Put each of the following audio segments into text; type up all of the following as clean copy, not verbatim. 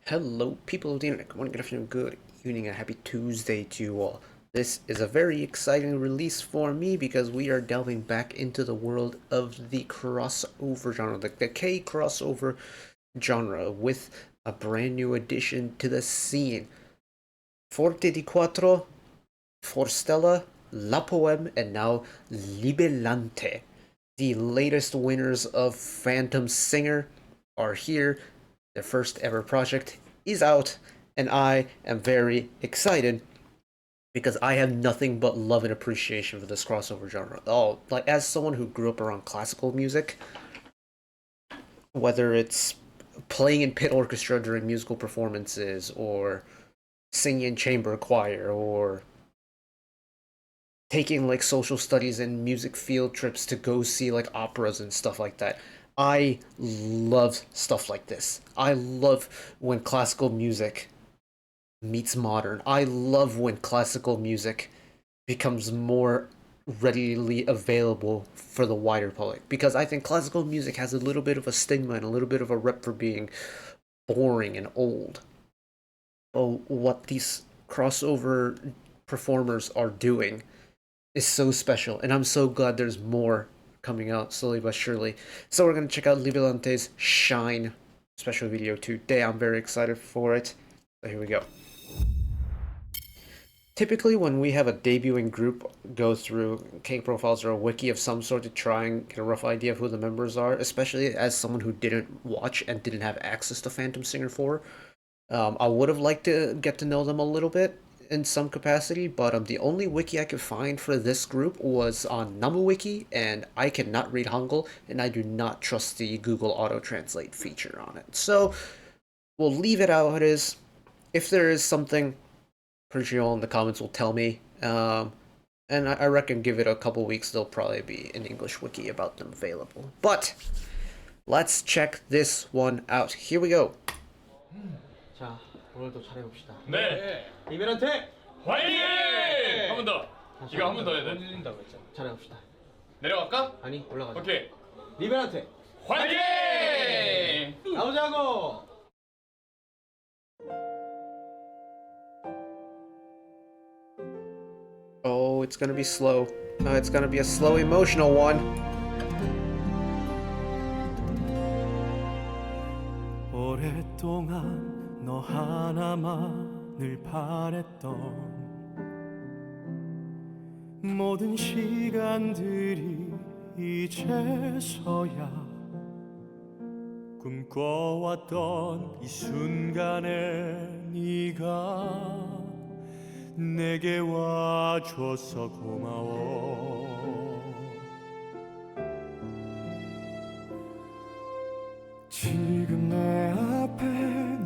Hello, people of the internet. Good morning, good afternoon, good evening, and happy Tuesday to you all. This is a very exciting release for me because we are delving back into the world of the crossover genre, the K crossover genre, with a brand new addition to the scene. Forte di Quattro, Forstella, La Poème, and now Libelante. The latest winners of Phantom Singer are here. Their first ever project is out, and I am very excited because I have nothing but love and appreciation for this crossover genre. Oh, like as someone who grew up around classical music, whether it's playing in pit orchestra during musical performances or singing in chamber choir or taking like social studies and music field trips to go see like operas and stuff like that. I love stuff like this. I love when classical music meets modern. I love when classical music becomes more readily available for the wider public because I think classical music has a little bit of a stigma and a little bit of a rep for being boring and old. But what these crossover performers are doing is so special, and I'm so glad there's more coming out slowly but surely. So we're gonna check out Libelante's Shine special video today. I'm very excited for it. So here we go. Typically, when we have a debuting group go through Kink profiles or a wiki of some sort to try and get a rough idea of who the members are, especially as someone who didn't watch and didn't have access to Phantom Singer 4, I would have liked to get to know them a little bit in some capacity, but the only wiki I could find for this group was on NamuWiki, and I cannot read Hangul, and I do not trust the Google Auto Translate feature on it. So we'll leave it how it is. If there is something, pretty sure you all in the comments will tell me. And I reckon give it a couple weeks, there'll probably be an English wiki about them available. But let's check this one out. Here we go. 자, 오늘도 잘해봅시다. 네. 리베란테! 화이팅! 한 번 더. 이거 한 번 더 해야 돼. 올린다고 했잖아. 잘해봅시다. 내려갈까? 아니, 올라가자. 오케이. 리베란테! 화이팅! 나오자고! Oh, it's gonna be slow. It's gonna be a slow, emotional one. 오랫동안 너 하나만을 바랬던 모든 시간들이 이제서야 꿈꿔왔던 이 순간에 네가 내게 와줘서 고마워. 지금 내 앞에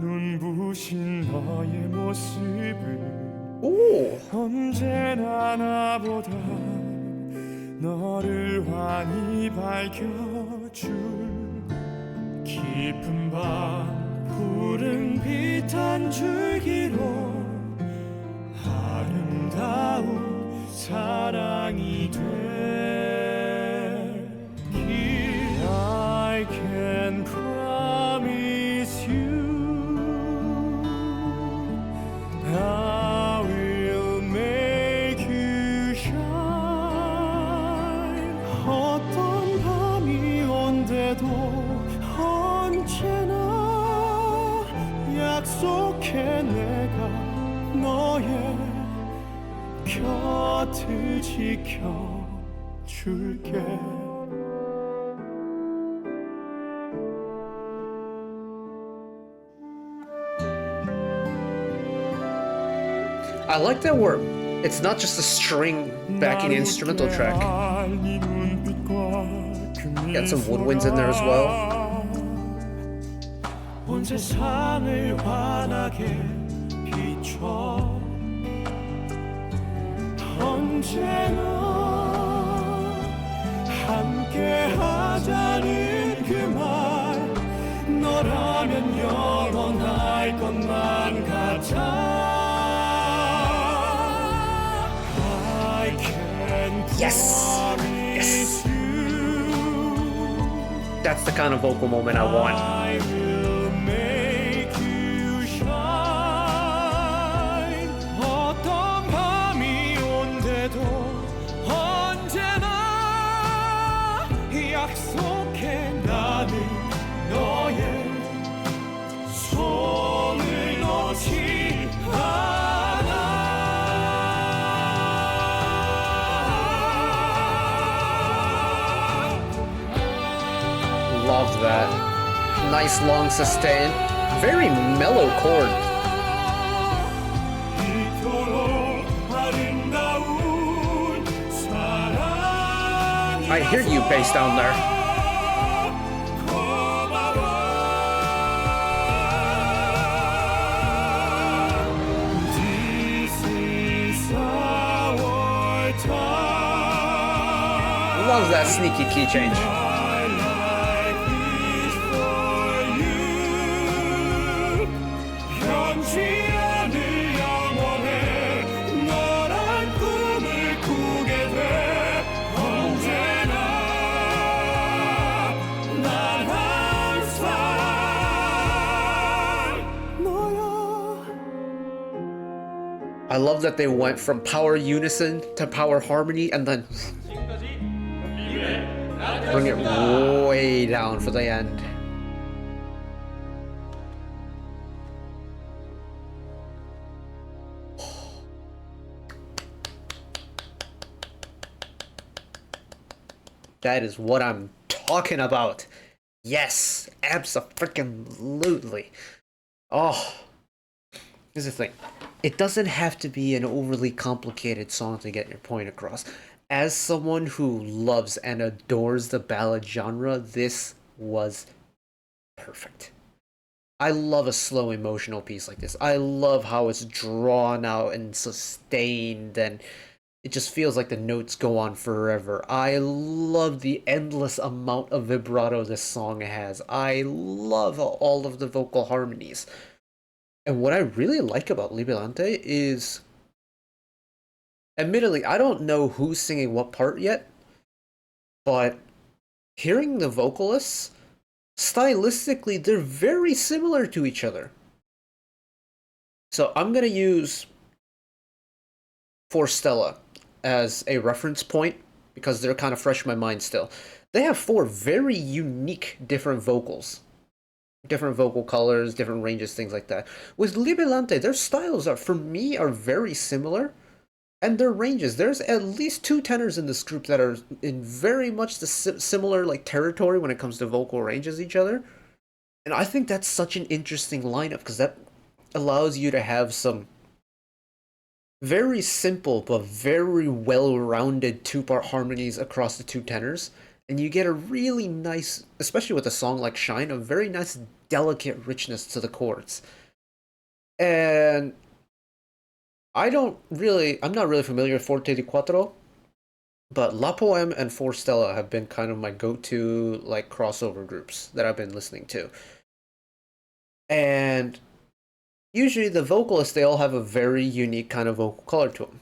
눈부신 너의 모습을 Ooh. 언제나 나보다 너를 환히 밝혀줄 깊은 밤 푸른 빛 한 줄기로 아름다운 사랑이 되길 I can promise you I will make you shine 어떤 밤이 온데도 언제나 약속해 내가 너의 곁을 지켜줄게 I like that it's not just a string backing instrumental track. Got some woodwinds in there as well. 온 세상을 환하게 비춰 언제나 함께 하자는 그 말 너라면 영원할 것만 같아 I can Yes! Yes! promise you That's the kind of vocal moment I want. I will make you nice long sustain. Very mellow chord. I hear you bass down there. Loves that sneaky key change. I love that they went from power unison to power harmony and then bring it way down for the end. That is what I'm talking about. Yes, abso-freaking-lutely. Oh, here's the thing. It doesn't have to be an overly complicated song to get your point across. As someone who loves and adores the ballad genre, this was perfect. I love a slow emotional piece like this. I love how it's drawn out and sustained, and it just feels like the notes go on forever. I love the endless amount of vibrato this song has. I love all of the vocal harmonies. And what I really like about Libelante is, admittedly, I don't know who's singing what part yet, but hearing the vocalists, stylistically, they're very similar to each other. So I'm going to use For Stella as a reference point because they're kind of fresh in my mind still. They have 4 very unique different vocals. Different vocal colors, different ranges, things like that. With Libelante, their styles are, for me, are very similar. And their ranges, there's at least 2 tenors in this group that are in very much the similar like territory when it comes to vocal range as each other. And I think that's such an interesting lineup because that allows you to have some very simple but very well-rounded 2-part harmonies across the 2 tenors. And you get a really nice, especially with a song like Shine, a very nice delicate richness to the chords. And I'm not really familiar with Forte di Quattro, but La Poème and For Stella have been kind of my go-to like crossover groups that I've been listening to. And usually the vocalists, they all have a very unique kind of vocal color to them.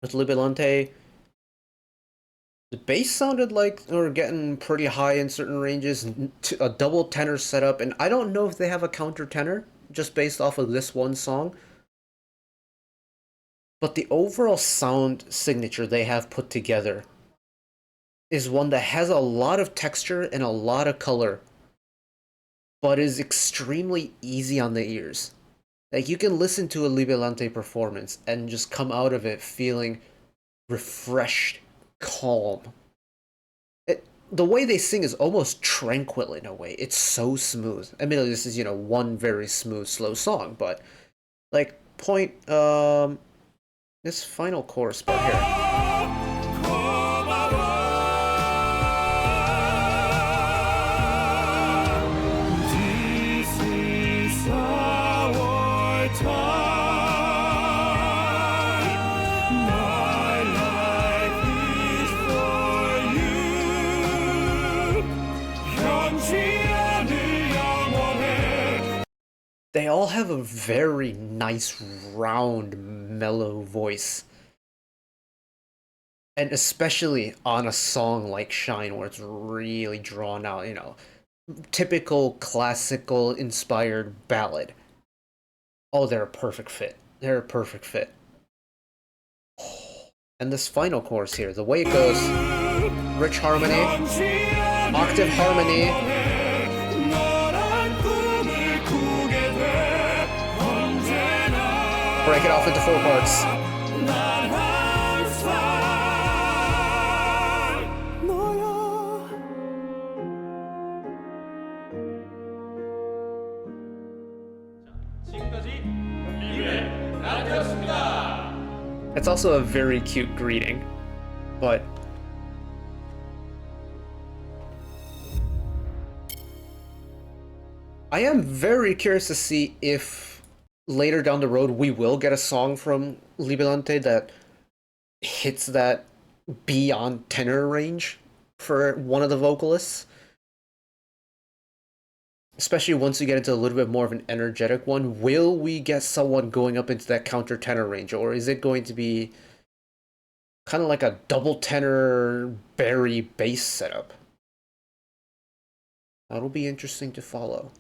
With Libelante, the bass sounded like they were getting pretty high in certain ranges, a double tenor setup, and I don't know if they have a counter tenor, just based off of this one song. But the overall sound signature they have put together is one that has a lot of texture and a lot of color, but is extremely easy on the ears. Like, you can listen to a Libelante performance and just come out of it feeling refreshed, calm. The way they sing is almost tranquil in a way. It's so smooth. Admittedly, this is, one very smooth, slow song, but, like, this final chorus part here. They all have a very nice, round, mellow voice. And especially on a song like Shine, where it's really drawn out, typical classical inspired ballad. Oh, they're a perfect fit. They're a perfect fit. And this final chorus here, the way it goes, rich harmony, octave harmony, break it off into 4 parts. It's also a very cute greeting, but I am very curious to see if later down the road we will get a song from Libelante that hits that beyond tenor range for one of the vocalists. Especially once you get into a little bit more of an energetic one, will we get someone going up into that counter tenor range, or is it going to be kind of like a double tenor Barry bass setup? That'll be interesting to follow.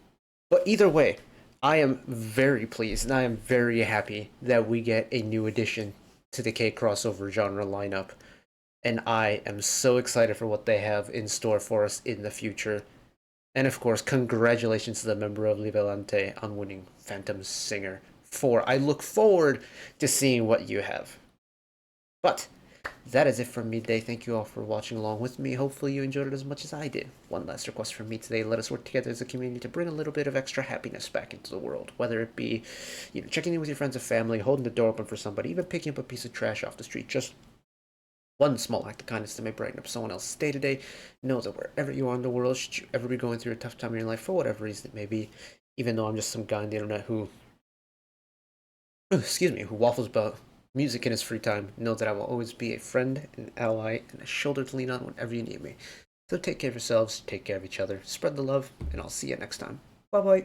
But either way, I am very pleased and I am very happy that we get a new addition to the K crossover genre lineup. And I am so excited for what they have in store for us in the future. And of course, congratulations to the member of Libelante on winning Phantom Singer 4. I look forward to seeing what you have. But that is it from me today. Thank you all for watching along with me. Hopefully you enjoyed it as much as I did. One last request from me today. Let us work together as a community to bring a little bit of extra happiness back into the world. Whether it be, checking in with your friends and family, holding the door open for somebody, even picking up a piece of trash off the street. Just one small act of kindness that may brighten up someone else's day today. Know that wherever you are in the world, should you ever be going through a tough time in your life, for whatever reason it may be, even though I'm just some guy on the internet who waffles about music in his free time, know that I will always be a friend, an ally, and a shoulder to lean on whenever you need me. So take care of yourselves, take care of each other, spread the love, and I'll see you next time. Bye-bye.